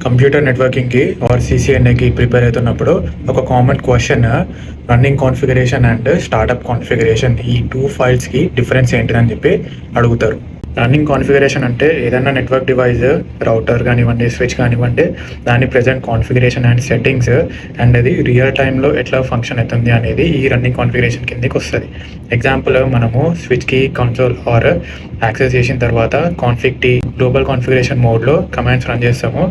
Computer నెట్వర్కింగ్కి are సిసిఎన్ఏకి prepare అవుతున్నప్పుడు ఒక common question running configuration and startup configuration ఈ two ఫైల్స్కి difference ఏంటిదని చెప్పి అడుగుతారు. రన్నింగ్ కాన్ఫిగరేషన్ అంటే ఏదైనా నెట్వర్క్ డివైస్ రౌటర్ కానివ్వండి, స్విచ్ కానివ్వండి, దాని present configuration and settings and అది రియల్ టైంలో ఎట్లా ఫంక్షన్ అవుతుంది అనేది ఈ రన్నింగ్ కాన్ఫిగరేషన్ కిందకి వస్తుంది. ఎగ్జాంపుల్, మనము స్విచ్కి కన్సోల్ ఆర్ యాక్సెస్ చేసిన తర్వాత కాన్ఫిగ్ టీ గ్లోబల్ కాన్ఫిగరేషన్ మోడ్లో కమాండ్స్ రన్ చేస్తాము.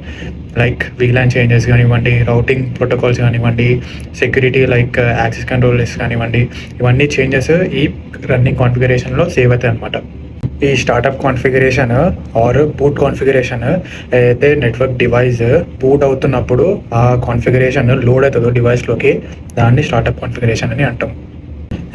లైక్ వీలాన్ చేంజెస్ కానివ్వండి, రౌటింగ్ ప్రోటోకాల్స్ కానివ్వండి, security like access control list కానివ్వండి, ఇవన్నీ చేంజెస్ ఈ రన్నింగ్ కాన్ఫిగరేషన్లో సేవ్ అవుతాయి అన్నమాట. ఈ startup configuration or boot configuration అయితే నెట్వర్క్ డివైస్ బూట్ అవుతున్నప్పుడు ఆ కాన్ఫిగరేషన్ లోడ్ అవుతుందో డివైస్లోకి, దాన్ని స్టార్టప్ కాన్ఫిగరేషన్ అని అంటాం.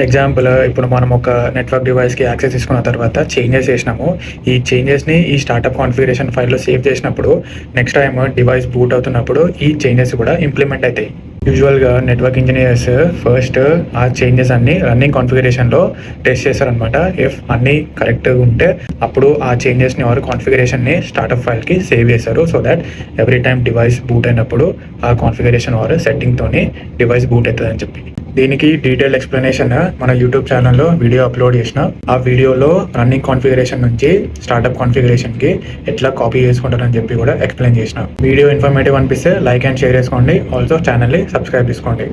ఎగ్జాంపుల్, ఇప్పుడు మనం ఒక నెట్వర్క్ డివైస్కి యాక్సెస్ తీసుకున్న తర్వాత చేంజెస్ చేసినాము. ఈ చేంజెస్ని ఈ స్టార్టప్ కాన్ఫిగరేషన్ ఫైల్లో సేవ్ చేసినప్పుడు నెక్స్ట్ టైం డివైస్ బూట్ అవుతున్నప్పుడు ఈ చేంజెస్ కూడా ఇంప్లిమెంట్ అవుతాయి. యూజువల్గా నెట్వర్క్ ఇంజనీర్స్ ఫస్ట్ ఆ చేంజెస్ అన్ని రన్నింగ్ కాన్ఫిగరేషన్లో టెస్ట్ చేస్తారనమాట. ఇఫ్ అన్నీ కరెక్ట్గా ఉంటే అప్పుడు ఆ చేంజెస్ని ఆర్ కాన్ఫిగరేషన్ని స్టార్టప్ ఫైల్కి సేవ్ చేస్తారు. So that every time device boot అయినప్పుడు ఆ కాన్ఫిగరేషన్ ఆర్ సెట్టింగ్తోని డివైస్ బూట్ అవుతుంది అని చెప్పి. దీనికి డీటెయిల్ ఎక్స్ప్లెనేషన్ మన యూట్యూబ్ ఛానల్లో వీడియో అప్లోడ్ చేసిన. ఆ వీడియోలో రన్నింగ్ కాన్ఫిగరేషన్ నుంచి స్టార్టప్ కాన్ఫిగరేషన్కి ఎట్లా కాపీ చేసుకుంటారని చెప్పి కూడా ఎక్స్ప్లెయిన్ చేసిన. వీడియో ఇన్ఫర్మేటివ్ అనిపిస్తే లైక్ అండ్ షేర్ చేసుకోండి. ఆల్సో ఛానల్ని సబ్స్క్రైబ్ చేసుకోండి.